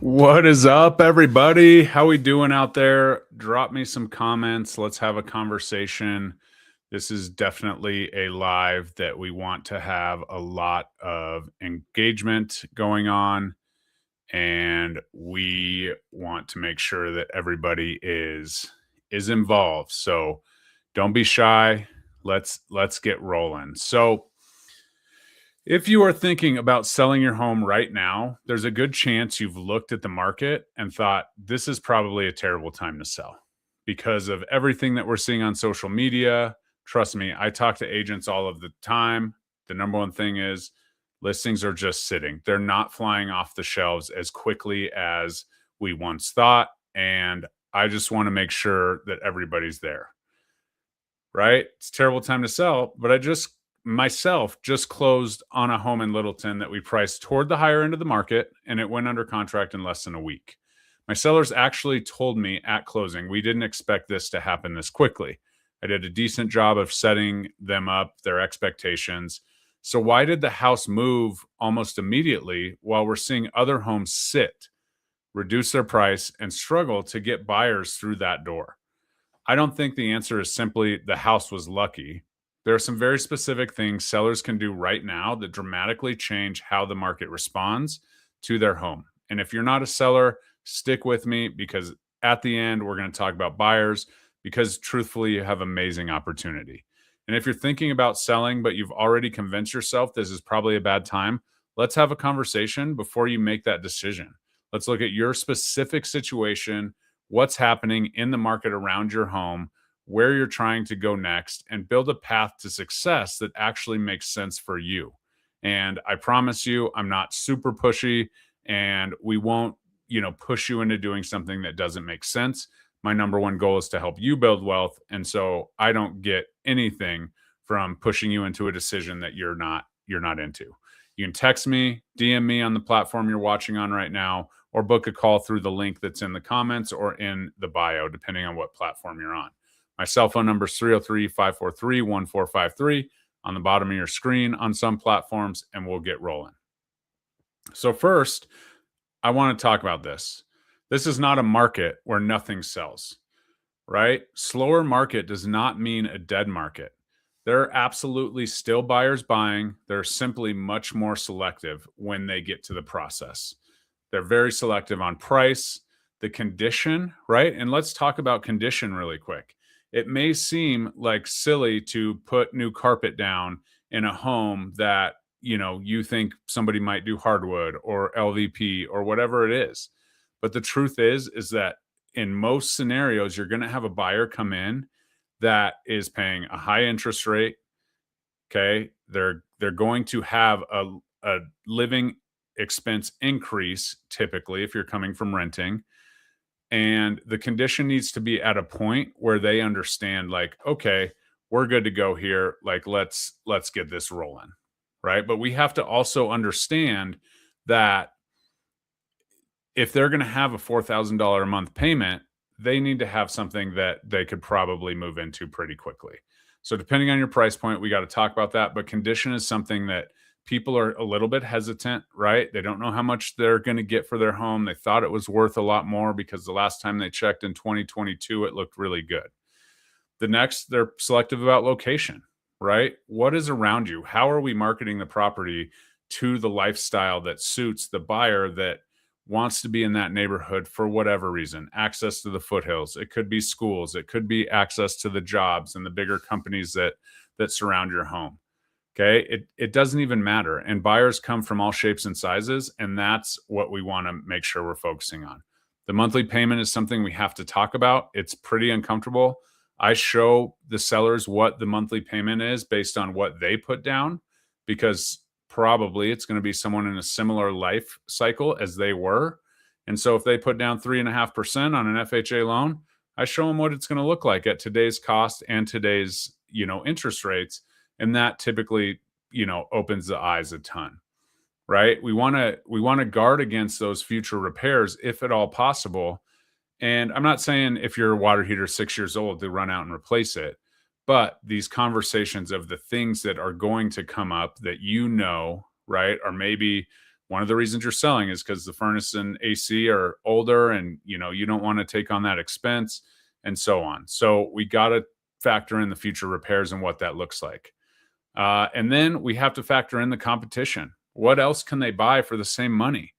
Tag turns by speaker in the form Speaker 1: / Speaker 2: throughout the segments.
Speaker 1: What is up, everybody? How we doing out there? Drop me some comments. Let's have a conversation. This is definitely a live that we want to have a lot of engagement going on, and we want to make sure that everybody is involved. So don't be shy. Let's get rolling. So if you are thinking about selling your home right now, there's a good chance you've looked at the market and thought, this is probably a terrible time to sell because of everything that we're seeing on social media. Trust me, I talk to agents all of the time. The number one thing is listings are just sitting, they're not flying off the shelves as quickly as we once thought. And I just want to make sure that everybody's there, right? It's a terrible time to sell, but I just myself just closed on a home in Littleton that we priced toward the higher end of the market, and it went under contract in less than a week. My sellers actually told me at closing, we didn't expect this to happen this quickly. I did a decent job of setting them up, their expectations. So why did the house move almost immediately while we're seeing other homes sit, reduce their price, and struggle to get buyers through that door? I don't think the answer is simply the house was lucky. There are some very specific things sellers can do right now that dramatically change how the market responds to their home. And if you're not a seller, stick with me because at the end, we're going to talk about buyers because truthfully, you have amazing opportunity. And if you're thinking about selling, but you've already convinced yourself this is probably a bad time, let's have a conversation before you make that decision. Let's look at your specific situation, what's happening in the market around your home, where you're trying to go next, and build a path to success that actually makes sense for you. And I promise you, I'm not super pushy and we won't, push you into doing something that doesn't make sense. My number one goal is to help you build wealth. And so I don't get anything from pushing you into a decision that you're not into. You can text me, DM me on the platform you're watching on right now, or book a call through the link that's in the comments or in the bio, depending on what platform you're on. My cell phone number is 303-543-1453 on the bottom of your screen on some platforms, and we'll get rolling. So first, I want to talk about this. This is not a market where nothing sells, right? Slower market does not mean a dead market. There are absolutely still buyers buying. They're simply much more selective when they get to the process. They're very selective on price, the condition, right? And let's talk about condition really quick. It may seem like silly to put new carpet down in a home that, you think somebody might do hardwood or LVP or whatever it is. But the truth is that in most scenarios, you're going to have a buyer come in that is paying a high interest rate. Okay. They're going to have a living expense increase typically if you're coming from renting, and the condition needs to be at a point where they understand, like, okay, we're good to go here, like let's get this rolling, right? But we have to also understand that if they're going to have a $4,000 a month payment, they need to have something that they could probably move into pretty quickly. So depending on your price point, we got to talk about that. But condition is something that people are a little bit hesitant, right? They don't know how much they're going to get for their home. They thought it was worth a lot more because the last time they checked in 2022, it looked really good. The next, they're selective about location, right? What is around you? How are we marketing the property to the lifestyle that suits the buyer that wants to be in that neighborhood for whatever reason? Access to the foothills. It could be schools. It could be access to the jobs and the bigger companies that surround your home. Okay. It doesn't even matter. And buyers come from all shapes and sizes. And that's what we want to make sure we're focusing on. The monthly payment is something we have to talk about. It's pretty uncomfortable. I show the sellers what the monthly payment is based on what they put down, because probably it's going to be someone in a similar life cycle as they were. And so if they put down 3.5% on an FHA loan, I show them what it's going to look like at today's cost and today's, interest rates. And that typically, opens the eyes a ton, right? We want to guard against those future repairs if at all possible. And I'm not saying if your water heater is 6 years old to run out and replace it, but these conversations of the things that are going to come up that right, or maybe One of the reasons you're selling is because the furnace and AC are older and you don't want to take on that expense and so on. So we got to factor in the future repairs and what that looks like. And then we have to factor in the competition. What else can they buy for the same money,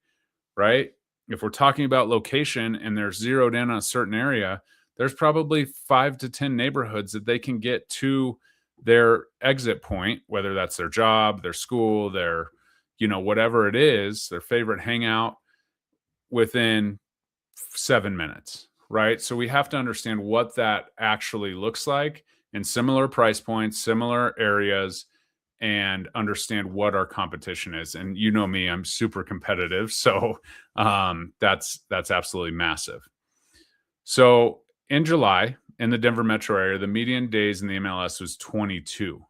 Speaker 1: right? If we're talking about location and they're zeroed in on a certain area, there's probably 5 to 10 neighborhoods that they can get to their exit point, whether that's their job, their school, their, whatever it is, their favorite hangout, within 7 minutes, right? So we have to understand what that actually looks like in similar price points, similar areas, and understand what our competition is. And you know me, I'm super competitive, so that's absolutely massive. So in July, in the Denver metro area, the median days in the MLS was 22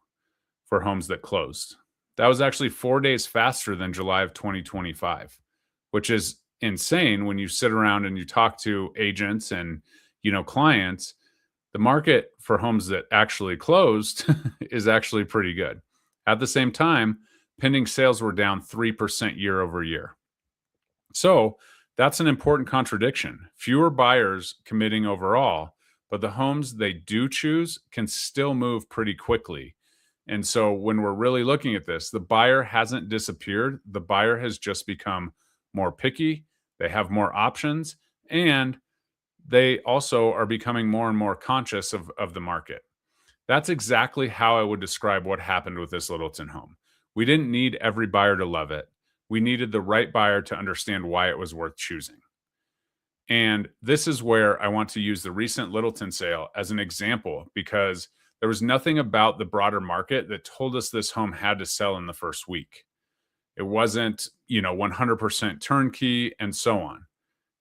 Speaker 1: for homes that closed. That was actually 4 days faster than July of 2025, which is insane when you sit around and you talk to agents and clients. The market for homes that actually closed is actually pretty good. At the same time, pending sales were down 3% year over year. So that's an important contradiction. Fewer buyers committing overall, but the homes they do choose can still move pretty quickly. And so when we're really looking at this, the buyer hasn't disappeared. The buyer has just become more picky. They have more options, and they also are becoming more and more conscious of the market. That's exactly how I would describe what happened with this Littleton home. We didn't need every buyer to love it. We needed the right buyer to understand why it was worth choosing. And this is where I want to use the recent Littleton sale as an example, because there was nothing about the broader market that told us this home had to sell in the first week. It wasn't, 100% turnkey and so on.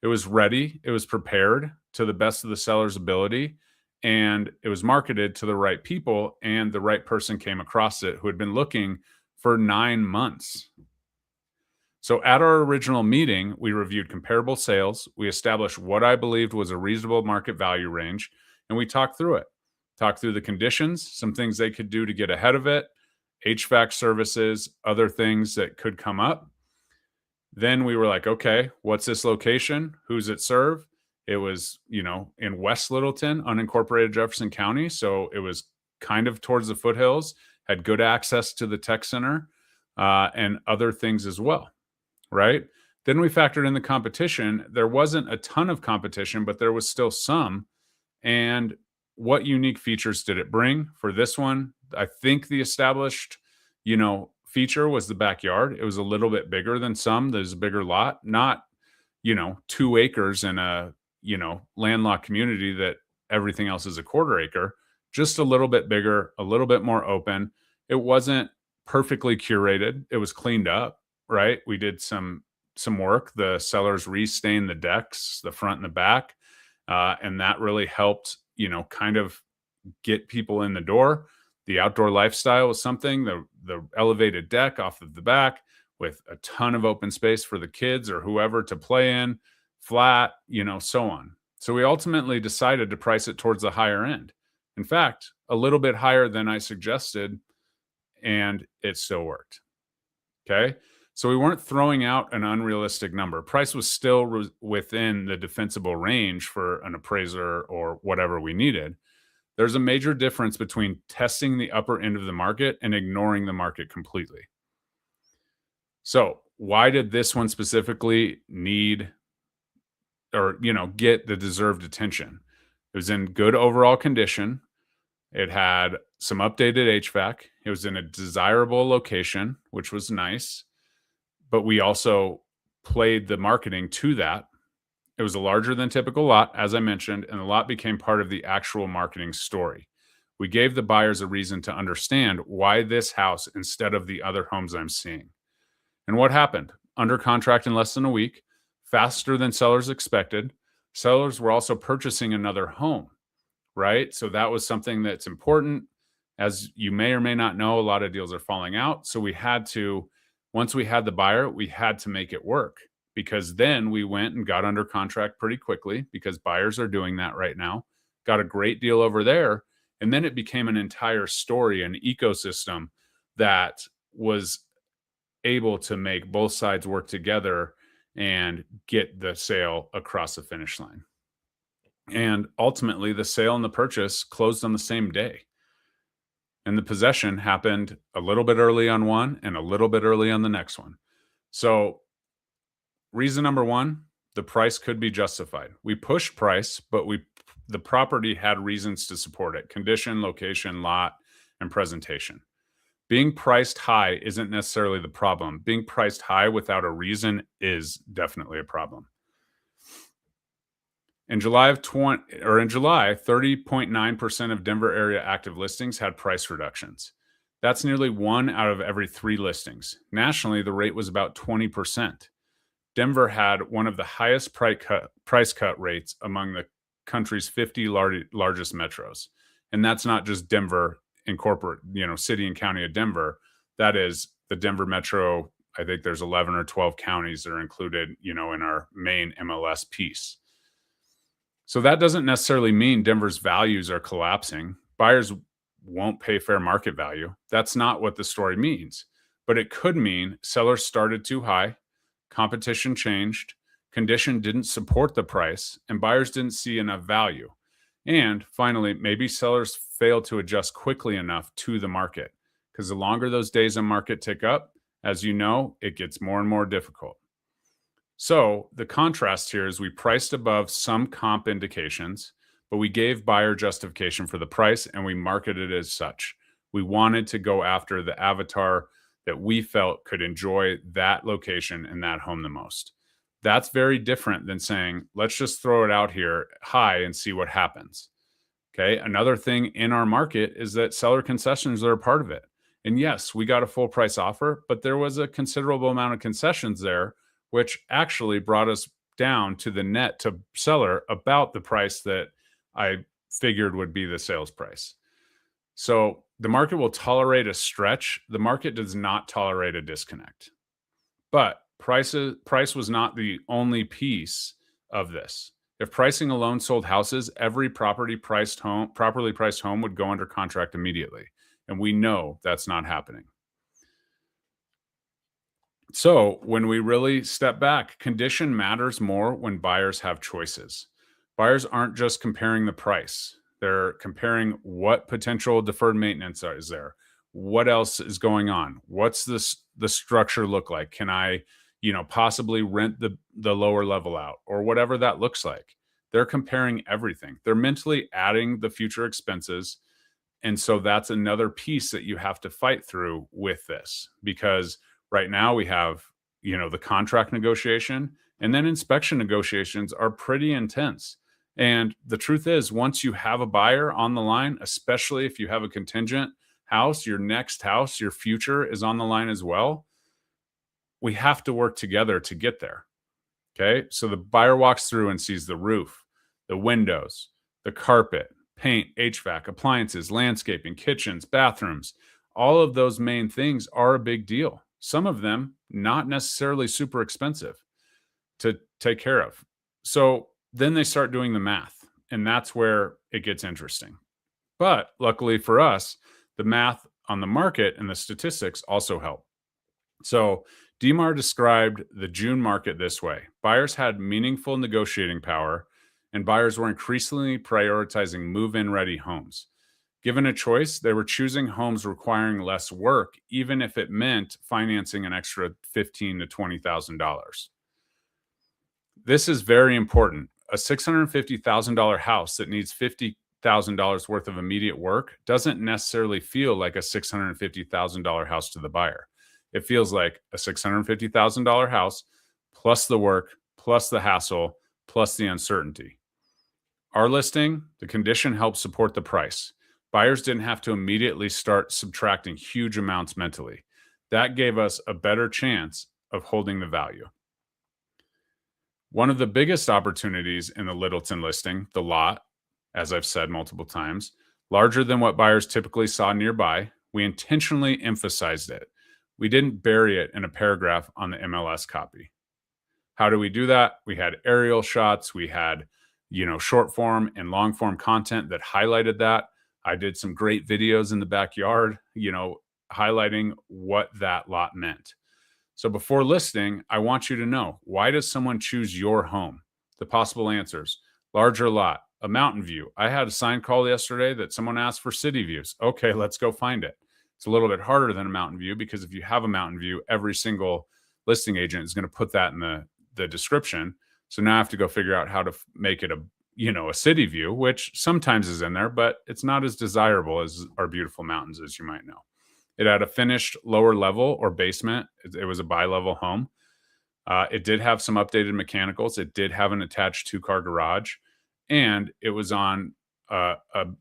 Speaker 1: It was ready. It was prepared to the best of the seller's ability, and it was marketed to the right people, and the right person came across it who had been looking for 9 months. So at our original meeting, we reviewed comparable sales. We established what I believed was a reasonable market value range, and we talked through it. Talked through the conditions, some things they could do to get ahead of it, HVAC services, other things that could come up. Then we were like, okay, what's this location? Who's it serve? It was, in West Littleton, unincorporated Jefferson County. So it was kind of towards the foothills, had good access to the tech center, and other things as well, right? Then we factored in the competition. There wasn't a ton of competition, but there was still some. And what unique features did it bring for this one? I think the established, feature was the backyard. It was a little bit bigger than some. There's a bigger lot, not, 2 acres in a, landlocked community that everything else is a quarter acre, just a little bit bigger, a little bit more open. It wasn't perfectly curated. It was cleaned up, right? We did some work. The sellers restained the decks, the front and the back. And that really helped, kind of get people in the door. The outdoor lifestyle was something, the elevated deck off of the back with a ton of open space for the kids or whoever to play in, flat, so on. So we ultimately decided to price it towards the higher end. In fact, a little bit higher than I suggested, and it still worked. Okay. So we weren't throwing out an unrealistic number. Price was still within the defensible range for an appraiser or whatever we needed. There's a major difference between testing the upper end of the market and ignoring the market completely. So why did this one specifically need or, get the deserved attention? It was in good overall condition. It had some updated HVAC. It was in a desirable location, which was nice. But we also played the marketing to that. It was a larger than typical lot, as I mentioned, and the lot became part of the actual marketing story. We gave the buyers a reason to understand why this house instead of the other homes I'm seeing. And what happened? Under contract in less than a week, faster than sellers expected. Sellers were also purchasing another home, right? So that was something that's important. As you may or may not know, a lot of deals are falling out. So we had to, once we had the buyer, we had to make it work. Because then we went and got under contract pretty quickly, because buyers are doing that right now. Got a great deal over there. And then it became an entire story, an ecosystem that was able to make both sides work together and get the sale across the finish line. And ultimately, the sale and the purchase closed on the same day. And the possession happened a little bit early on one and a little bit early on the next one. So, reason number one, the price could be justified. We pushed price, but the property had reasons to support it: condition, location, lot, and presentation. Being priced high isn't necessarily the problem. Being priced high without a reason is definitely a problem. In July, 30.9% of Denver area active listings had price reductions. That's nearly 1 out of every 3 listings. Nationally, the rate was about 20%. Denver had one of the highest price cut rates among the country's 50 largest metros. And that's not just Denver incorporate, city and county of Denver. That is the Denver metro. I think there's 11 or 12 counties that are included, in our main MLS piece. So that doesn't necessarily mean Denver's values are collapsing. Buyers won't pay fair market value. That's not what the story means. But it could mean sellers started too high, competition changed, condition didn't support the price, and buyers didn't see enough value. And finally, maybe sellers failed to adjust quickly enough to the market, because the longer those days on market tick up, as you know, it gets more and more difficult. So the contrast here is we priced above some comp indications, but we gave buyer justification for the price and we marketed it as such. We wanted to go after the avatar that we felt could enjoy that location and that home the most. That's very different than saying, let's just throw it out here high and see what happens. Okay. Another thing in our market is that seller concessions are a part of it. And yes, we got a full price offer, but there was a considerable amount of concessions there, which actually brought us down to the net to seller about the price that I figured would be the sales price. So the market will tolerate a stretch. The market does not tolerate a disconnect. But price was not the only piece of this. If pricing alone sold houses, every properly priced home would go under contract immediately. And we know that's not happening. So when we really step back, condition matters more when buyers have choices. Buyers aren't just comparing the price. They're comparing what potential deferred maintenance is there. What else is going on? What's the structure look like? Can I, possibly rent the lower level out or whatever that looks like? They're comparing everything. They're mentally adding the future expenses. And so that's another piece that you have to fight through with this, because right now we have, the contract negotiation, and then inspection negotiations are pretty intense. And the truth is, once you have a buyer on the line, especially if you have a contingent house, your next house, your future is on the line as well. We have to work together to get there. Okay. So the buyer walks through and sees the roof, the windows, the carpet, paint, HVAC, appliances, landscaping, kitchens, bathrooms. All of those main things are a big deal. Some of them not necessarily super expensive to take care of. So then they start doing the math, and that's where it gets interesting. But luckily for us, the math on the market and the statistics also help. So DMAR described the June market this way: buyers had meaningful negotiating power, and buyers were increasingly prioritizing move-in ready homes. Given a choice, they were choosing homes requiring less work, even if it meant financing an extra $15,000 to $20,000. This is very important. A $650,000 house that needs $50,000 worth of immediate work doesn't necessarily feel like a $650,000 house to the buyer. It feels like a $650,000 house plus the work, plus the hassle, plus the uncertainty. Our listing, the condition helped support the price. Buyers didn't have to immediately start subtracting huge amounts mentally. That gave us a better chance of holding the value. One of the biggest opportunities in the Littleton listing, the lot, as I've said multiple times, larger than what buyers typically saw nearby, we intentionally emphasized it. We didn't bury it in a paragraph on the MLS copy. How do we do that? We had aerial shots. We had, short form and long form content that highlighted that. I did some great videos in the backyard, highlighting what that lot meant. So before listing, I want you to know, why does someone choose your home? The possible answers: larger lot, a mountain view. I had a sign call yesterday that someone asked for city views. Okay, let's go find it. It's a little bit harder than a mountain view, because if you have a mountain view, every single listing agent is going to put that in the description. So now I have to go figure out how to make it a city view, which sometimes is in there, but it's not as desirable as our beautiful mountains, as you might know. It had a finished lower level or basement. It was a bi-level home. It did have some updated mechanicals. It did have an attached 2-car garage, and it was on a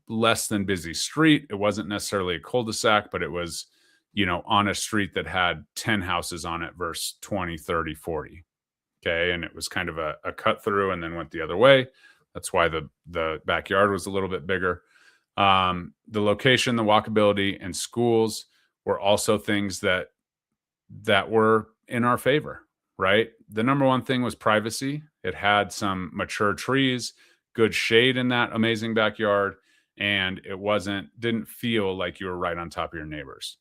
Speaker 1: less than busy street. It wasn't necessarily a cul-de-sac, but it was, on a street that had 10 houses on it versus 20, 30, 40. Okay. And it was kind of a cut through and then went the other way. That's why the backyard was a little bit bigger. The location, the walkability, and schools were also things that were in our favor, right? The number one thing was privacy. It had some mature trees, good shade in that amazing backyard, and it didn't feel like you were right on top of your neighbors.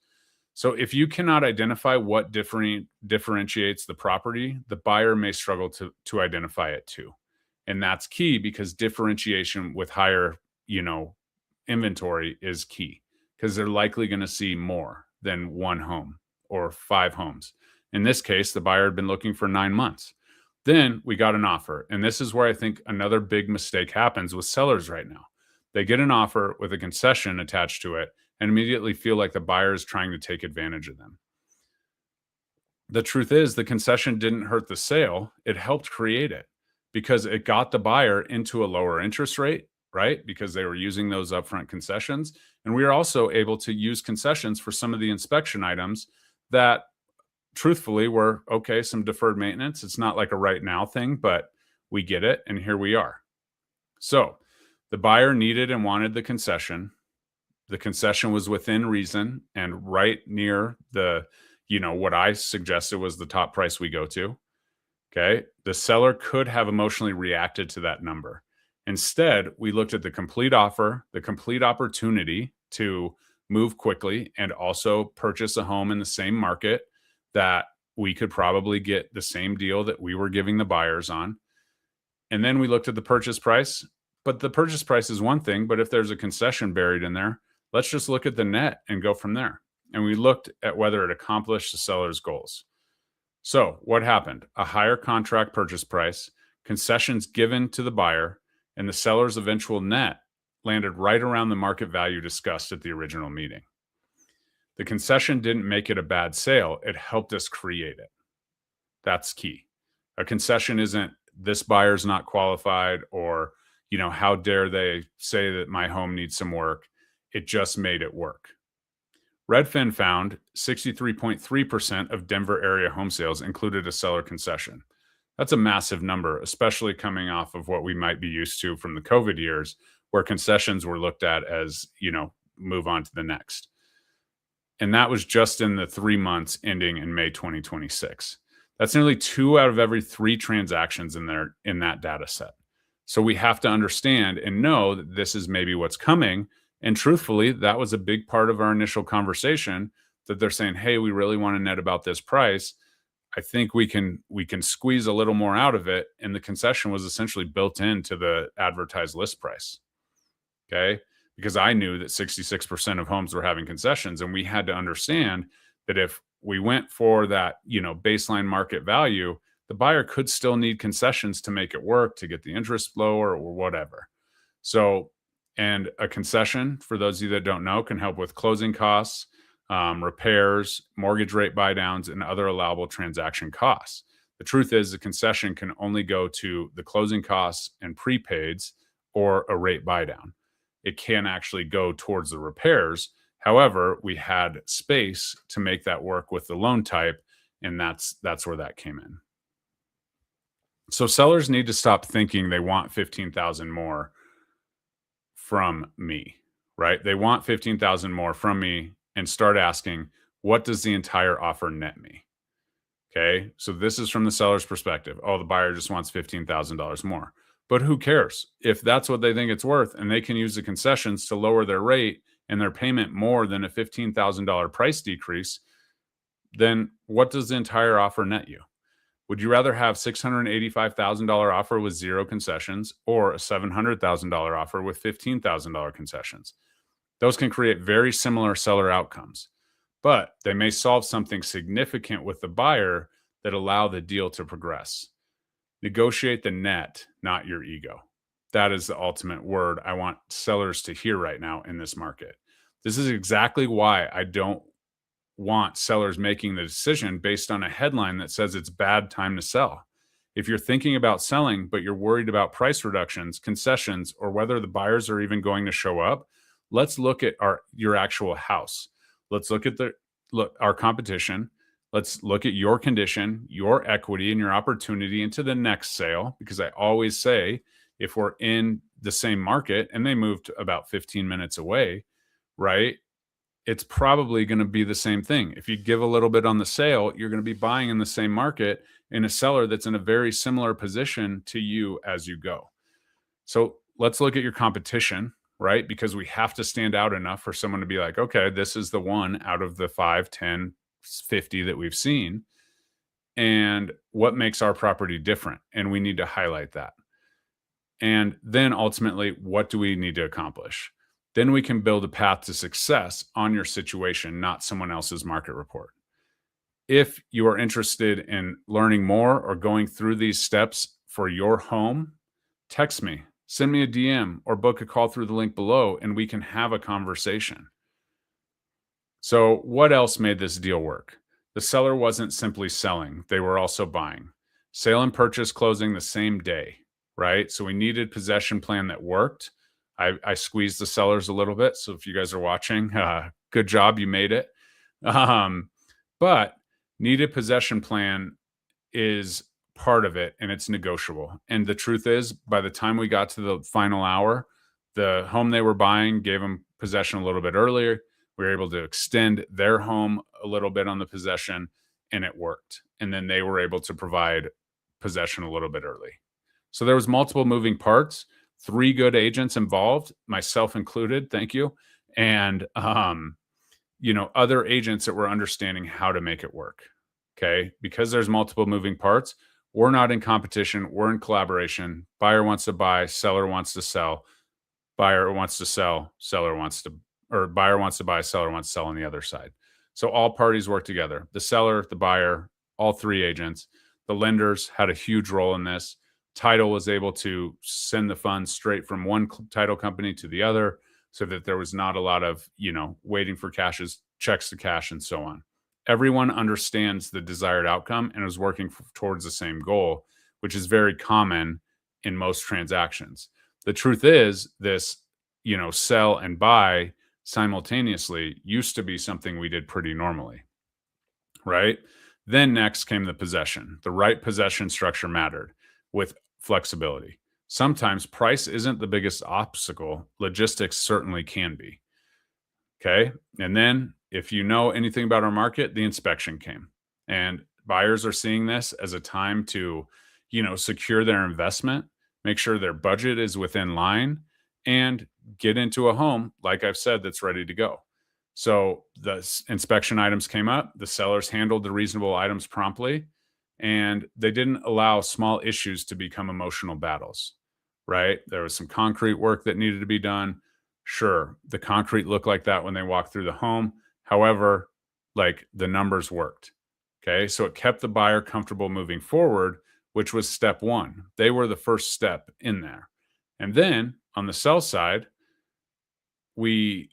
Speaker 1: So if you cannot identify what differentiates the property, the buyer may struggle to identify it too. And that's key, because differentiation with higher, inventory is key, because they're likely going to see more than one home or 5 homes. In this case, the buyer had been looking for 9 months. Then we got an offer. And this is where I think another big mistake happens with sellers right now. They get an offer with a concession attached to it and immediately feel like the buyer is trying to take advantage of them. The truth is, the concession didn't hurt the sale. It helped create it, because it got the buyer into a lower interest rate, right? Because they were using those upfront concessions. And we are also able to use concessions for some of the inspection items that truthfully were, okay, some deferred maintenance. It's not like a right now thing, but we get it. And here we are. So the buyer needed and wanted the concession. The concession was within reason and right near what I suggested was the top price we go to. Okay. The seller could have emotionally reacted to that number. Instead, we looked at the complete offer, the complete opportunity to move quickly and also purchase a home in the same market that we could probably get the same deal that we were giving the buyers on. And then we looked at the purchase price, but the purchase price is one thing, but if there's a concession buried in there, let's just look at the net and go from there. And we looked at whether it accomplished the seller's goals. So what happened? A higher contract purchase price, concessions given to the buyer, and the seller's eventual net landed right around the market value discussed at the original meeting. The concession didn't make it a bad sale. It helped us create it. That's key. A concession isn't, this buyer's not qualified, or, how dare they say that my home needs some work. It just made it work. Redfin found 63.3% of Denver area home sales included a seller concession. That's a massive number, especially coming off of what we might be used to from the COVID years, where concessions were looked at as, move on to the next. And that was just in the 3 months ending in May 2026. That's nearly 2 out of every 3 transactions in that data set. So we have to understand and know that this is maybe what's coming. And truthfully, that was a big part of our initial conversation, that they're saying, hey, we really want to net about this price. I think we can squeeze a little more out of it. And the concession was essentially built into the advertised list price. Okay. Because I knew that 66% of homes were having concessions. And we had to understand that if we went for that, baseline market value, the buyer could still need concessions to make it work, to get the interest lower or whatever. So, and a concession, for those of you that don't know, can help with closing costs, repairs, mortgage rate buydowns, and other allowable transaction costs. The truth is, the concession can only go to the closing costs and prepaids or a rate buydown. It can actually go towards the repairs. However, we had space to make that work with the loan type, and that's where that came in. So sellers need to stop thinking they want $15,000 more from me, right? They want $15,000 more from me, and start asking, what does the entire offer net me? Okay, so this is from the seller's perspective. Oh, the buyer just wants $15,000 more. But who cares? If that's what they think it's worth, and they can use the concessions to lower their rate and their payment more than a $15,000 price decrease, then what does the entire offer net you? Would you rather have $685,000 offer with zero concessions or a $700,000 offer with $15,000 concessions? Those can create very similar seller outcomes, but they may solve something significant with the buyer that allow the deal to progress. Negotiate the net, not your ego. That is the ultimate word I want sellers to hear right now in this market. This is exactly why I don't want sellers making the decision based on a headline that says it's bad time to sell. If you're thinking about selling, but you're worried about price reductions, concessions, or whether the buyers are even going to show up, let's look at your actual house. Let's look at our competition. Let's look at your condition, your equity, and your opportunity into the next sale. Because I always say, if we're in the same market and they moved about 15 minutes away, right? It's probably going to be the same thing. If you give a little bit on the sale, you're going to be buying in the same market in a seller that's in a very similar position to you as you go. So let's look at your competition, right? Because we have to stand out enough for someone to be like, okay, this is the one out of the 5, 10, 50 that we've seen. And what makes our property different? And we need to highlight that. And then ultimately, what do we need to accomplish? Then we can build a path to success on your situation, not someone else's market report. If you are interested in learning more or going through these steps for your home, text me, send me a DM, or book a call through the link below, and we can have a conversation. So what else made this deal work? The seller wasn't simply selling, they were also buying. Sale and purchase closing the same day, right? So we needed possession plan that worked. I squeezed the sellers a little bit. So if you guys are watching, good job, you made it. But needed possession plan is part of it, and it's negotiable. And the truth is, by the time we got to the final hour, the home they were buying gave them possession a little bit earlier. We were able to extend their home a little bit on the possession, and it worked. And then they were able to provide possession a little bit early. So there was multiple moving parts. 3 good agents involved, myself included. Thank you. And, other agents that were understanding how to make it work. Okay. Because there's multiple moving parts, we're not in competition. We're in collaboration. Buyer wants to buy, seller wants to sell. Buyer wants to sell, buyer wants to buy, seller wants to sell on the other side. So all parties work together. The seller, the buyer, all 3 agents. The lenders had a huge role in this. Title was able to send the funds straight from one title company to the other so that there was not a lot of, waiting for checks to cash and so on. Everyone understands the desired outcome and is working towards the same goal, which is very common in most transactions. The truth is this, sell and buy simultaneously used to be something we did pretty normally, right? Then next came the possession. The right possession structure mattered with flexibility. Sometimes price isn't the biggest obstacle. Logistics certainly can be. Okay. And then if you know anything about our market, the inspection came. And buyers are seeing this as a time to, secure their investment, make sure their budget is within line, and get into a home, like I've said, that's ready to go. So the inspection items came up. The sellers handled the reasonable items promptly. And they didn't allow small issues to become emotional battles, right? There was some concrete work that needed to be done. Sure, the concrete looked like that when they walked through the home. However, the numbers worked. Okay, so it kept the buyer comfortable moving forward, which was step 1. They were the first step in there. And then on the sell side, we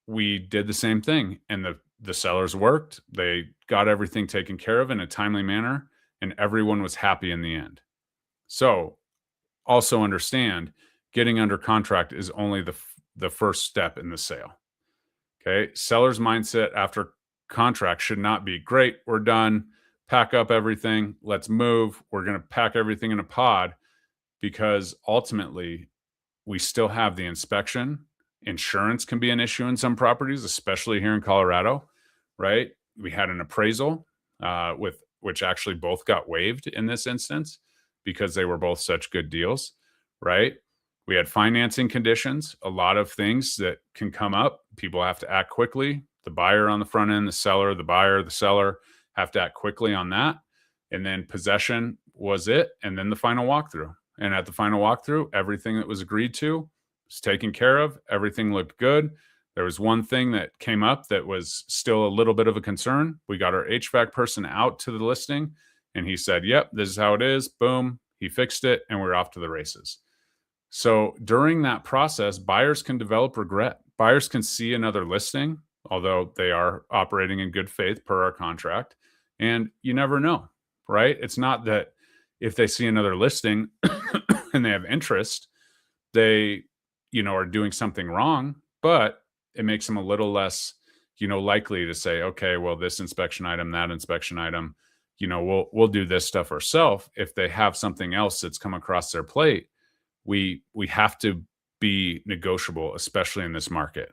Speaker 1: did the same thing. And the sellers worked. They got everything taken care of in a timely manner, and everyone was happy in the end. So also understand, getting under contract is only the first step in the sale. Okay. Seller's mindset after contract should not be, great, we're done, pack up everything, let's move. We're going to pack everything in a pod, because ultimately we still have the inspection. Insurance can be an issue in some properties, especially here in Colorado, right? We had an appraisal which actually both got waived in this instance because they were both such good deals, right? We had financing conditions, a lot of things that can come up. People have to act quickly. The buyer on the front end, the seller, the buyer, the seller, have to act quickly on that. And then possession was it. And then the final walkthrough. And at the final walkthrough, everything that was agreed to was taken care of. Everything looked good. There was one thing that came up that was still a little bit of a concern. We got our HVAC person out to the listing and he said, yep, this is how it is. Boom. He fixed it and we're off to the races. So during that process, buyers can develop regret. Buyers can see another listing, although they are operating in good faith per our contract. And you never know, right? It's not that if they see another listing and they have interest, they, are doing something wrong, but it makes them a little less, likely to say, okay, well, this inspection item, that inspection item, we'll do this stuff ourselves. If they have something else that's come across their plate, we have to be negotiable, especially in this market.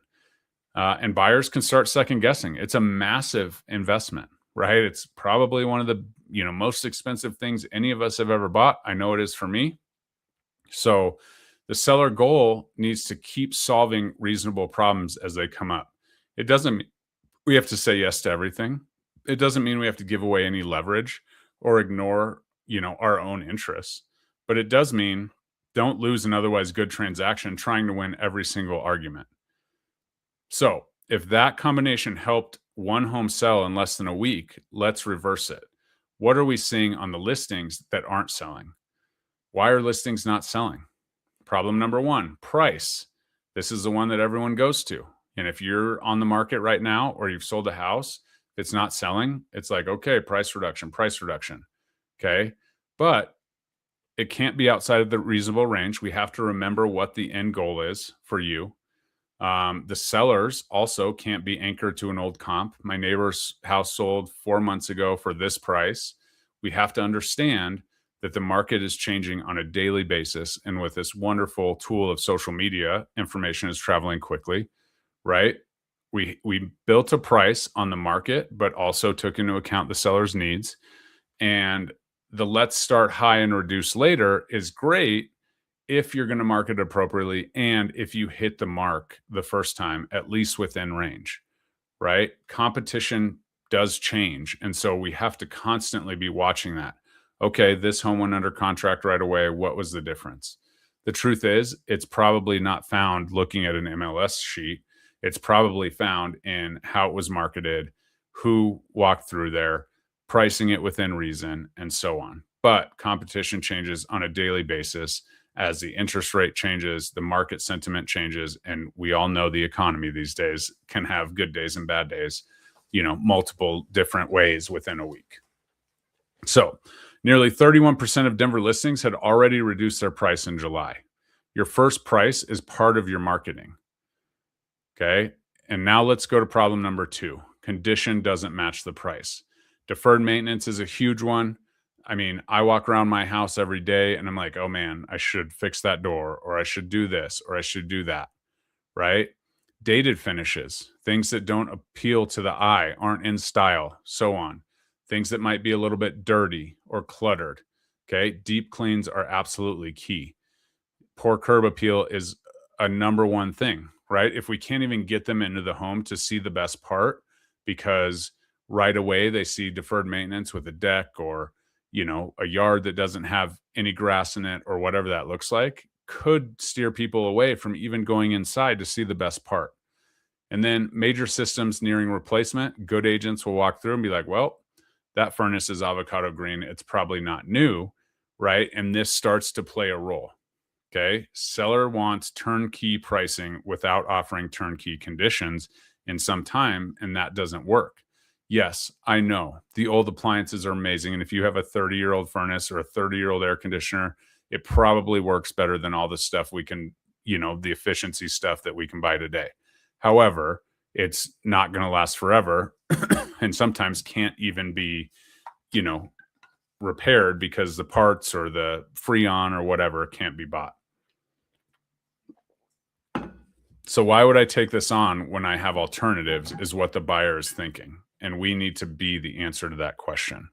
Speaker 1: And buyers can start second guessing. It's a massive investment, right? It's probably one of the, most expensive things any of us have ever bought. I know it is for me. So the seller goal needs to keep solving reasonable problems as they come up. It doesn't mean we have to say yes to everything. It doesn't mean we have to give away any leverage or ignore, our own interests. But it does mean don't lose an otherwise good transaction trying to win every single argument. So if that combination helped one home sell in less than a week, let's reverse it. What are we seeing on the listings that aren't selling? Why are listings not selling? Problem number one, price. This is the one that everyone goes to. And if you're on the market right now or you've sold a house, if it's not selling, it's like, okay, price reduction. Okay. But it can't be outside of the reasonable range. We have to remember what the end goal is for you. The sellers also can't be anchored to an old comp. My neighbor's house sold 4 months ago for this price. We have to understand that the market is changing on a daily basis. And with this wonderful tool of social media, information is traveling quickly, right? We built a price on the market, but also took into account the seller's needs. And the let's start high and reduce later is great if you're going to market appropriately and if you hit the mark the first time, at least within range, right? Competition does change. And so we have to constantly be watching that. Okay, this home went under contract right away. What was the difference? The truth is, it's probably not found looking at an MLS sheet. It's probably found in how it was marketed, who walked through there, pricing it within reason, and so on. But competition changes on a daily basis as the interest rate changes, the market sentiment changes, and we all know the economy these days can have good days and bad days, multiple different ways within a week. So nearly 31% of Denver listings had already reduced their price in July. Your first price is part of your marketing. Okay. And now let's go to problem number 2. Condition doesn't match the price. Deferred maintenance is a huge one. I mean, I walk around my house every day and I'm like, oh man, I should fix that door, or I should do this, or I should do that, right? Dated finishes, things that don't appeal to the eye, aren't in style, so on. Things that might be a little bit dirty or cluttered, okay? Deep cleans are absolutely key. Poor curb appeal is a number one thing, right? If we can't even get them into the home to see the best part because right away they see deferred maintenance with a deck or a yard that doesn't have any grass in it or whatever that looks like, could steer people away from even going inside to see the best part. And then major systems nearing replacement, good agents will walk through and be like, well, that furnace is avocado green. It's probably not new, right? And this starts to play a role. Okay. Seller wants turnkey pricing without offering turnkey conditions in some time, and that doesn't work. Yes, I know the old appliances are amazing. And if you have a 30-year-old furnace or a 30-year-old air conditioner, it probably works better than all the stuff we can, the efficiency stuff that we can buy today. However, it's not going to last forever and sometimes can't even be, repaired because the parts or the Freon or whatever can't be bought. So why would I take this on when I have alternatives is what the buyer is thinking. And we need to be the answer to that question.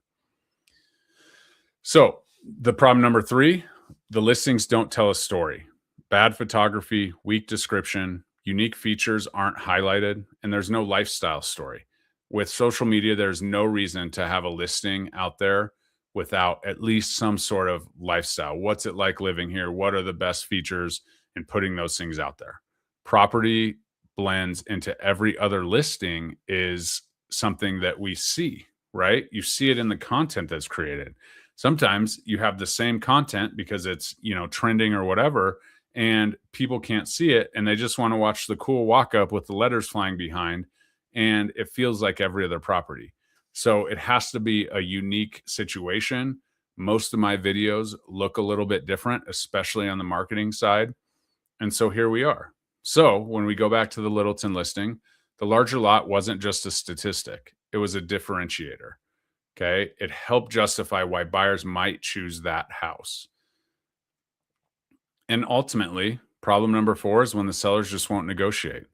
Speaker 1: So the problem number 3, the listings don't tell a story. Bad photography, weak description, unique features aren't highlighted, and there's no lifestyle story. With social media, there's no reason to have a listing out there without at least some sort of lifestyle. What's it like living here? What are the best features? And putting those things out there. Property blends into every other listing is something that we see, right? You see it in the content that's created. Sometimes you have the same content because it's, trending or whatever, and people can't see it and they just want to watch the cool walk up with the letters flying behind, and it feels like every other property. So it has to be a unique situation. Most of my videos look a little bit different, especially on the marketing side. And so here we are. So when we go back to the Littleton listing, the larger lot wasn't just a statistic, it was a differentiator. Okay. It helped justify why buyers might choose that house. And ultimately, problem number 4 is when the sellers just won't negotiate.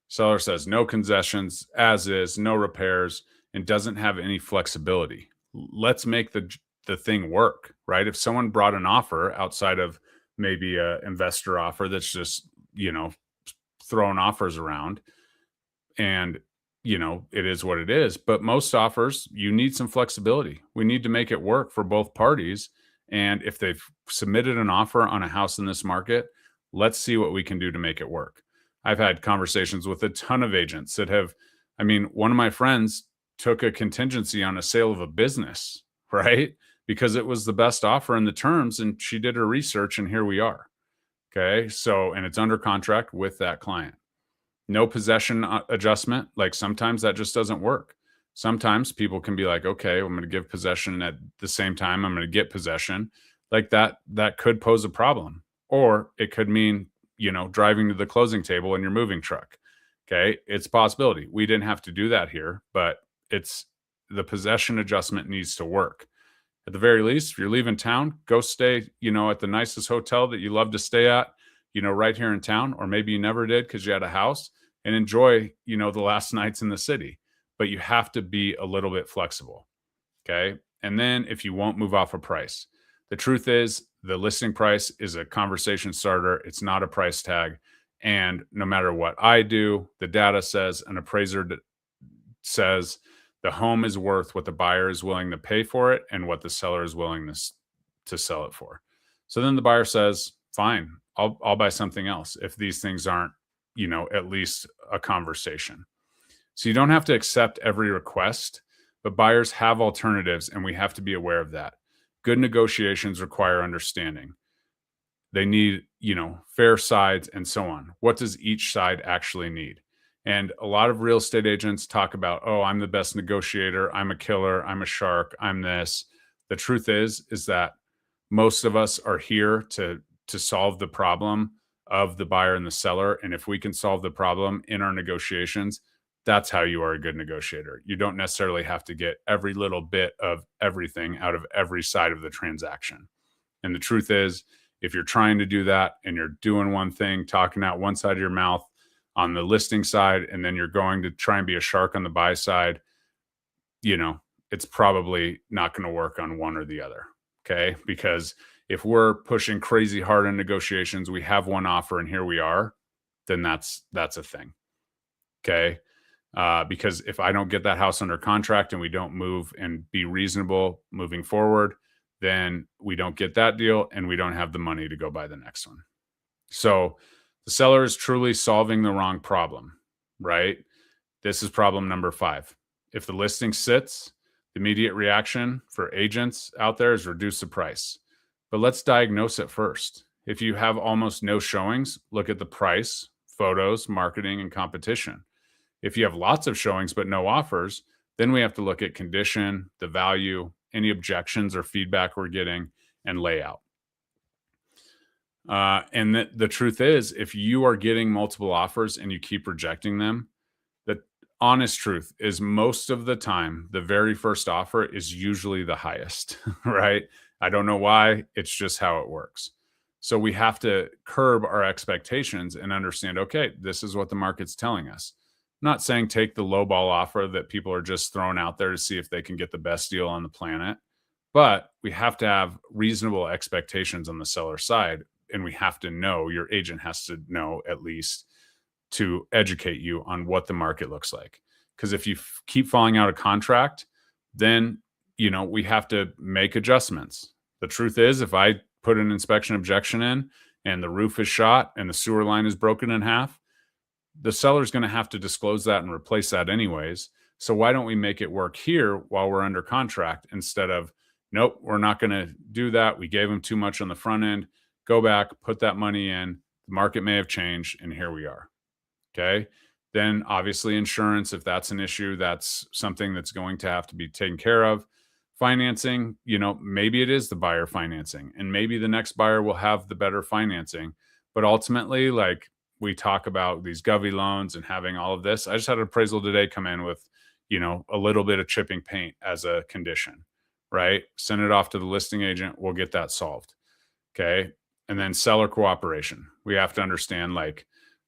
Speaker 1: Seller says no concessions, as is, no repairs, and doesn't have any flexibility. Let's make the thing work, right? If someone brought an offer outside of maybe a investor offer that's just, throwing offers around, and it is what it is. But most offers, you need some flexibility. We need to make it work for both parties. And if they've submitted an offer on a house in this market, let's see what we can do to make it work. I've had conversations with a ton of agents that have, one of my friends took a contingency on a sale of a business, right? Because it was the best offer in the terms, and she did her research, and here we are. Okay. So, and it's under contract with that client. No possession adjustment. Like sometimes that just doesn't work. Sometimes people can be like, okay, I'm going to give possession at the same time I'm going to get possession. Like that could pose a problem. Or it could mean, driving to the closing table in your moving truck. Okay. It's a possibility. We didn't have to do that here, but it's the possession adjustment needs to work. At the very least, if you're leaving town, go stay, at the nicest hotel that you love to stay at, right here in town, or maybe you never did because you had a house, and enjoy, the last nights in the city. But you have to be a little bit flexible. Okay. And then if you won't move off a price, the truth is the listing price is a conversation starter. It's not a price tag. And no matter what I do, the data says, an appraiser says, the home is worth what the buyer is willing to pay for it and what the seller is willing to sell it for. So then the buyer says, fine, I'll buy something else if these things aren't, at least a conversation. So you don't have to accept every request, but buyers have alternatives, and we have to be aware of that. Good negotiations require understanding. They need, fair sides and so on. What does each side actually need? And a lot of real estate agents talk about, oh, I'm the best negotiator. I'm a killer. I'm a shark. I'm this. The truth is that most of us are here to solve the problem of the buyer and the seller. And if we can solve the problem in our negotiations, that's how you are a good negotiator. You don't necessarily have to get every little bit of everything out of every side of the transaction. And the truth is, if you're trying to do that and you're doing one thing, talking out one side of your mouth on the listing side, and then you're going to try and be a shark on the buy side, it's probably not going to work on one or the other. Okay. Because if we're pushing crazy hard in negotiations, we have one offer and here we are, then that's a thing. Okay. Because if I don't get that house under contract and we don't move and be reasonable moving forward, then we don't get that deal and we don't have the money to go buy the next one. So the seller is truly solving the wrong problem, right? This is problem number 5. If the listing sits, the immediate reaction for agents out there is reduce the price. But let's diagnose it first. If you have almost no showings, look at the price, photos, marketing, and competition. If you have lots of showings but no offers, then we have to look at condition, the value, any objections or feedback we're getting, and layout. And the truth is, if you are getting multiple offers and you keep rejecting them, the honest truth is most of the time, the very first offer is usually the highest, right? I don't know why. It's just how it works. So we have to curb our expectations and understand, okay, this is what the market's telling us. I'm not saying take the lowball offer that people are just throwing out there to see if they can get the best deal on the planet, but we have to have reasonable expectations on the seller side. And we have to know, your agent has to know at least, to educate you on what the market looks like. Because if you keep falling out of contract, then, we have to make adjustments. The truth is, if I put an inspection objection in and the roof is shot and the sewer line is broken in half, the seller's going to have to disclose that and replace that anyways. So why don't we make it work here while we're under contract instead of, nope, we're not going to do that. We gave them too much on the front end. Go back, put that money in. The market may have changed, and here we are. Okay. Then obviously insurance, if that's an issue, that's something that's going to have to be taken care of. Financing, maybe it is the buyer financing, and maybe the next buyer will have the better financing. But ultimately, like we talk about these govy loans and having all of this, I just had an appraisal today come in with, a little bit of chipping paint as a condition, right? Send it off to the listing agent. We'll get that solved. Okay. And then seller cooperation. We have to understand, like,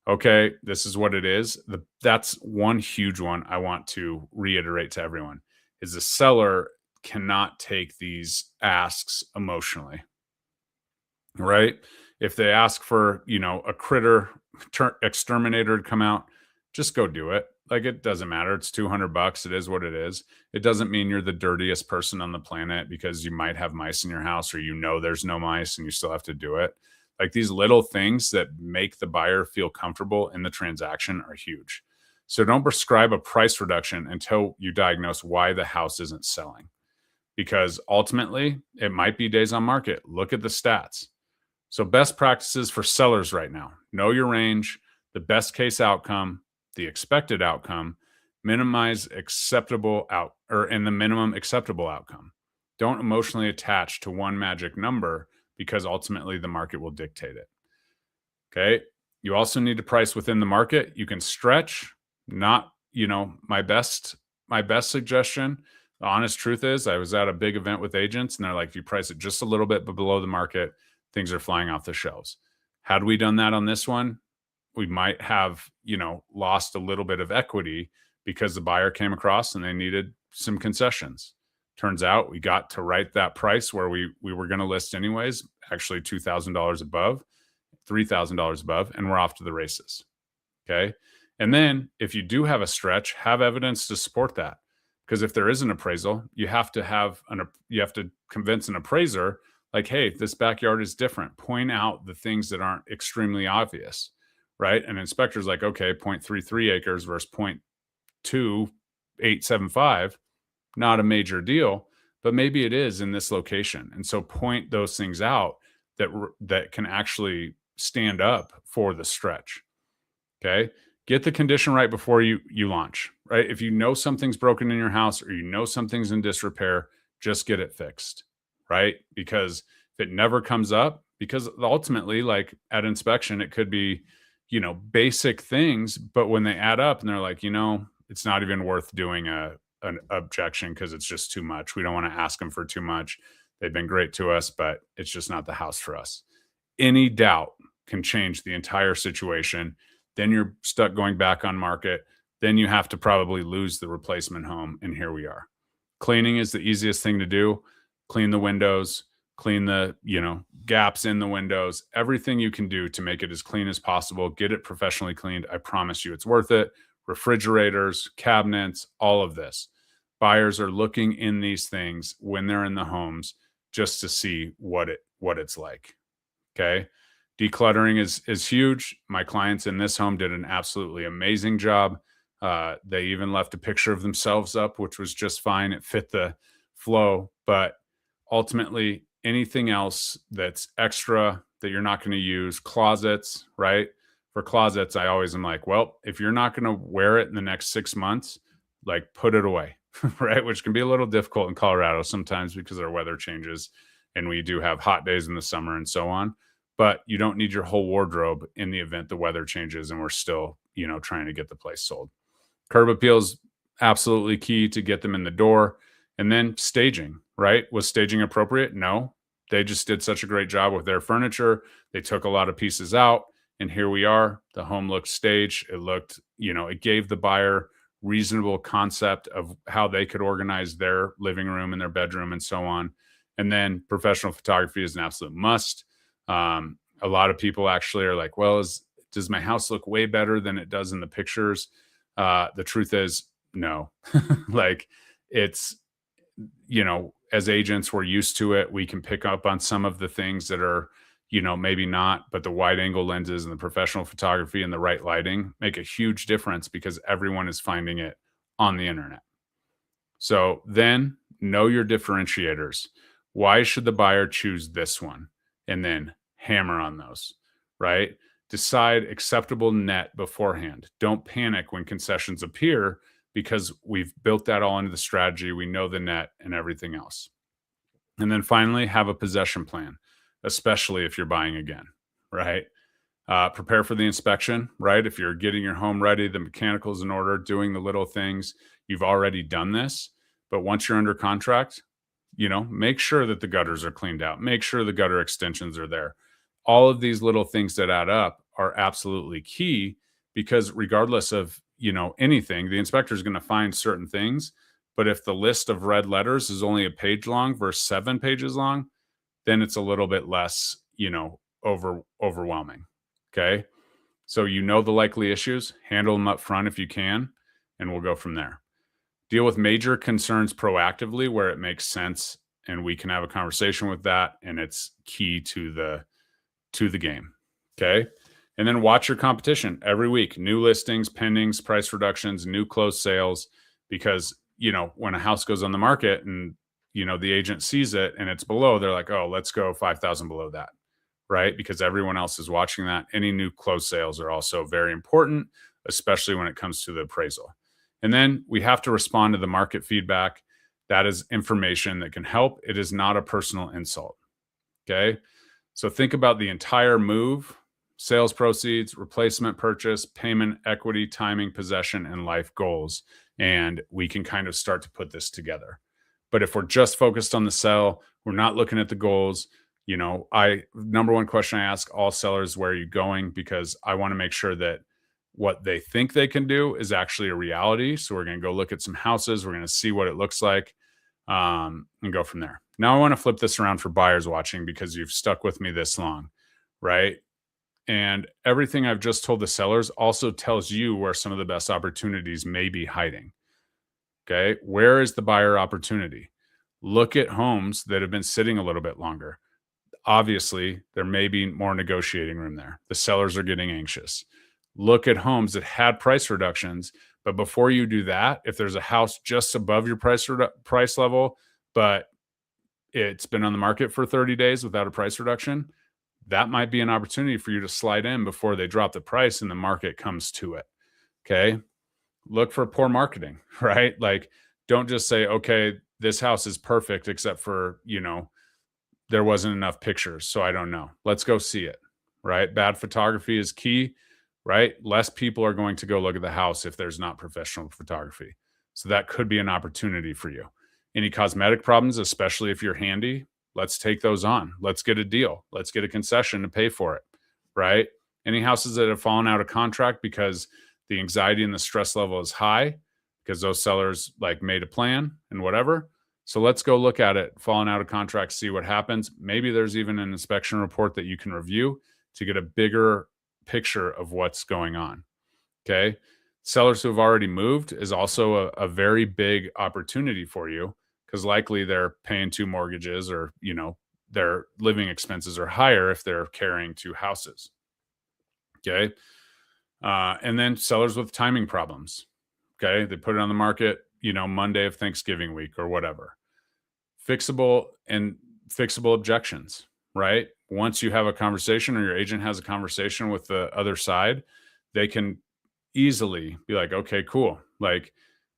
Speaker 1: okay, this is what it is. That's one huge one I want to reiterate to everyone is the seller cannot take these asks emotionally, right? If they ask for, a critter exterminator to come out, just go do it. Like, it doesn't matter. It's $200. It is what it is. It doesn't mean you're the dirtiest person on the planet because you might have mice in your house, or there's no mice and you still have to do it. Like, these little things that make the buyer feel comfortable in the transaction are huge. So don't prescribe a price reduction until you diagnose why the house isn't selling, because ultimately it might be days on market. Look at the stats. So best practices for sellers right now: know your range, the best case outcome, the expected outcome, minimize acceptable and the minimum acceptable outcome. Don't emotionally attach to one magic number, because ultimately the market will dictate it. Okay. You also need to price within the market. You can stretch, not, my best suggestion. The honest truth is, I was at a big event with agents and they're like, if you price it just a little bit below the market, things are flying off the shelves. Had we done that on this one, we might have, lost a little bit of equity because the buyer came across and they needed some concessions. Turns out we got to write that price where we were going to list anyways, actually $2,000 above, $3,000 above, and we're off to the races. Okay. And then if you do have a stretch, have evidence to support that. Because if there is an appraisal, you have to convince an appraiser, like, hey, this backyard is different. Point out the things that aren't extremely obvious, right? An inspector's like, okay, 0.33 acres versus 0.2875, not a major deal, but maybe it is in this location. And so point those things out that can actually stand up for the stretch. Okay. Get the condition right before you launch, right? If you know something's broken in your house or something's in disrepair, just get it fixed, right? Because if it never comes up, because ultimately, like at inspection, it could be, basic things, but when they add up and they're like, it's not even worth doing an objection because it's just too much. We don't want to ask them for too much. They've been great to us, but it's just not the house for us. Any doubt can change the entire situation. Then you're stuck going back on market. Then you have to probably lose the replacement home. And here we are. Cleaning is the easiest thing to do. Clean the windows, clean the, gaps in the windows, everything you can do to make it as clean as possible. Get it professionally cleaned. I promise you it's worth it. Refrigerators, cabinets, all of this. Buyers are looking in these things when they're in the homes just to see what it's like. Okay. Decluttering is huge. My clients in this home did an absolutely amazing job. They even left a picture of themselves up, which was just fine. It fit the flow. But ultimately, anything else that's extra that you're not going to use, closets, right? For closets, I always am like, well, if you're not going to wear it in the next 6 months, like put it away, right? Which can be a little difficult in Colorado sometimes because our weather changes and we do have hot days in the summer and so on. But you don't need your whole wardrobe in the event the weather changes and we're still, trying to get the place sold. Curb appeals, absolutely key to get them in the door. And then staging, right? Was staging appropriate? No. They just did such a great job with their furniture. They took a lot of pieces out. And here we are. The home looked staged. It looked, it gave the buyer reasonable concept of how they could organize their living room and their bedroom and so on. And then professional photography is an absolute must. A lot of people actually are like, well, does my house look way better than it does in the pictures? The truth is, No. Like it's, as agents, we're used to it. We can pick up on some of the things that are, maybe not, but the wide angle lenses and the professional photography and the right lighting make a huge difference because everyone is finding it on the internet. So then know your differentiators. Why should the buyer choose this one? And then hammer on those, right? Decide acceptable net beforehand. Don't panic when concessions appear because we've built that all into the strategy. We know the net and everything else. And then finally, have a possession plan, especially if you're buying again, right? Prepare for the inspection, right? If you're getting your home ready, the mechanicals in order, doing the little things, you've already done this. But once you're under contract, make sure that the gutters are cleaned out. Make sure the gutter extensions are there. All of these little things that add up are absolutely key because regardless of, anything, the inspector is going to find certain things. But if the list of red letters is only a page long versus 7 pages long, then it's a little bit less, overwhelming. Okay. So the likely issues, handle them up front if you can, and we'll go from there. Deal with major concerns proactively where it makes sense, and we can have a conversation with that, and it's key to the game. Okay. And then watch your competition every week, new listings, pendings, price reductions, new closed sales, because, when a house goes on the market and, the agent sees it and it's below, they're like, oh, let's go 5,000 below that. Right? Because everyone else is watching that. Any new closed sales are also very important, especially when it comes to the appraisal. And then we have to respond to the market feedback. That is information that can help. It is not a personal insult. Okay. So think about the entire move, sales proceeds, replacement purchase, payment, equity, timing, possession, and life goals. And we can kind of start to put this together. But if we're just focused on the sell, we're not looking at the goals. Number one question I ask all sellers, where are you going? Because I want to make sure that what they think they can do is actually a reality. So we're going to go look at some houses. We're going to see what it looks like and go from there. Now I want to flip this around for buyers watching because you've stuck with me this long, right? And everything I've just told the sellers also tells you where some of the best opportunities may be hiding. Okay. Where is the buyer opportunity? Look at homes that have been sitting a little bit longer. Obviously, there may be more negotiating room there. The sellers are getting anxious. Look at homes that had price reductions, but before you do that, if there's a house just above your price level, but it's been on the market for 30 days without a price reduction, that might be an opportunity for you to slide in before they drop the price and the market comes to it. Okay. Look for poor marketing, right? Like, don't just say, okay, this house is perfect, except for, there wasn't enough pictures, so I don't know. Let's go see it, right? Bad photography is key, right? Less people are going to go look at the house if there's not professional photography. So that could be an opportunity for you. Any cosmetic problems, especially if you're handy, let's take those on. Let's get a deal. Let's get a concession to pay for it, right? Any houses that have fallen out of contract because the anxiety and the stress level is high because those sellers made a plan and whatever. So let's go look at it, falling out of contract, see what happens. Maybe there's even an inspection report that you can review to get a bigger picture of what's going on. Okay. Sellers who have already moved is also a very big opportunity for you because likely they're paying 2 mortgages or, their living expenses are higher if they're carrying 2 houses. Okay. And then sellers with timing problems. Okay. They put it on the market, Monday of Thanksgiving week or whatever. Fixable objections, right? Once you have a conversation or your agent has a conversation with the other side, they can easily be like, okay, cool.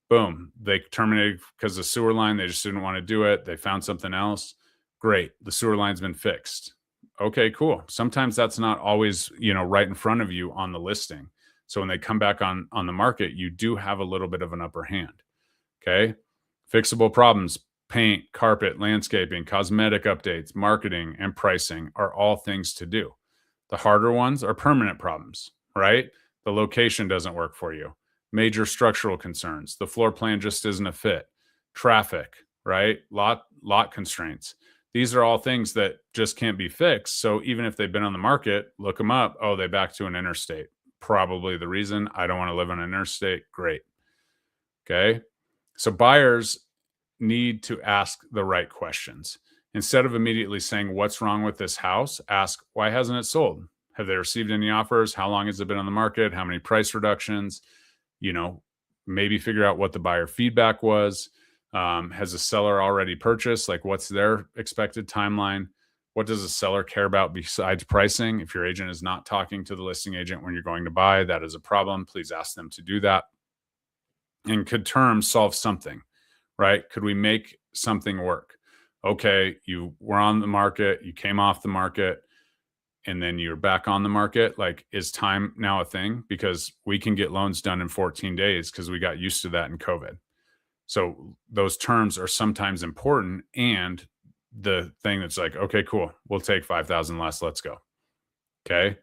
Speaker 1: Boom, they terminated because the sewer line, they just didn't want to do it. They found something else. Great. The sewer line's been fixed. Okay, cool. Sometimes that's not always, right in front of you on the listing. So when they come back on the market, you do have a little bit of an upper hand. Okay. Fixable problems, paint, carpet, landscaping, cosmetic updates, marketing, and pricing are all things to do. The harder ones are permanent problems, right? The location doesn't work for you. Major structural concerns. The floor plan just isn't a fit. Traffic, right? Lot constraints. These are all things that just can't be fixed. So even if they've been on the market, look them up. Oh, they back to an interstate. Probably the reason. I don't want to live on an interstate. Great. Okay. So buyers need to ask the right questions. Instead of immediately saying, what's wrong with this house? Ask, why hasn't it sold? Have they received any offers? How long has it been on the market? How many price reductions? You know, maybe figure out what the buyer feedback was. Has the seller already purchased? Like, what's their expected timeline? What does the seller care about besides pricing? If your agent is not talking to the listing agent when you're going to buy, that is a problem. Please ask them to do that. And could terms solve something, right? Could we make something work? Okay, you were on the market, you came off the market, and then you're back on the market. Like, is time now a thing? Because we can get loans done in 14 days because we got used to that in COVID. So those terms are sometimes important. And the thing that's like, okay, cool, we'll take 5,000 less. Let's go. Okay.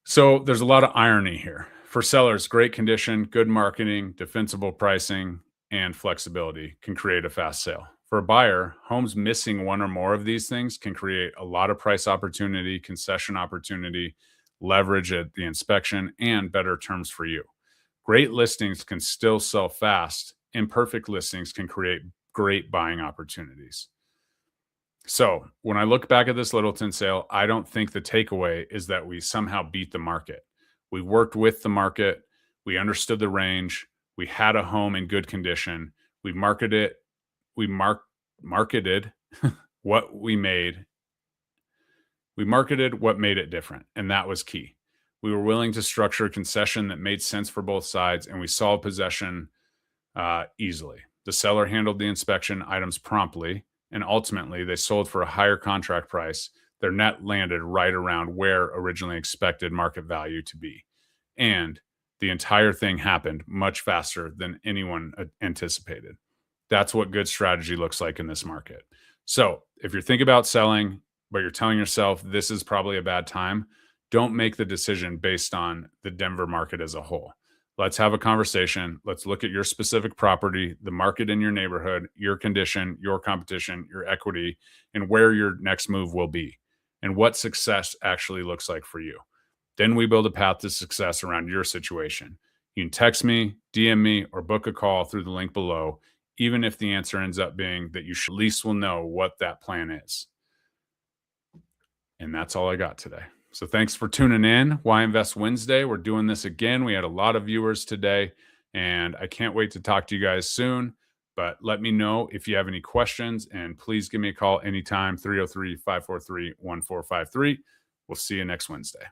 Speaker 1: So there's a lot of irony here. For sellers, great condition, good marketing, defensible pricing, and flexibility can create a fast sale. For a buyer, homes missing one or more of these things can create a lot of price opportunity, concession opportunity, leverage at the inspection, and better terms for you. Great listings can still sell fast. Imperfect listings can create great buying opportunities. So when I look back at this Littleton sale, I don't think the takeaway is that we somehow beat the market. We worked with the market. We understood the range. We had a home in good condition. We marketed. We marketed what we made. We marketed what made it different, and that was key. We were willing to structure a concession that made sense for both sides, and we solved possession easily. The seller handled the inspection items promptly, and ultimately they sold for a higher contract price. Their net landed right around where originally expected market value to be. And the entire thing happened much faster than anyone anticipated. That's what good strategy looks like in this market. So if you're thinking about selling, but you're telling yourself this is probably a bad time, don't make the decision based on the Denver market as a whole. Let's have a conversation. Let's look at your specific property, the market in your neighborhood, your condition, your competition, your equity, and where your next move will be, and what success actually looks like for you. Then we build a path to success around your situation. You can text me, DM me, or book a call through the link below, even if the answer ends up being that you at least will know what that plan is. And that's all I got today. So thanks for tuning in. Why Invest Wednesday. We're doing this again. We had a lot of viewers today, and I can't wait to talk to you guys soon. But let me know if you have any questions, and please give me a call anytime, 303-543-1453. We'll see you next Wednesday.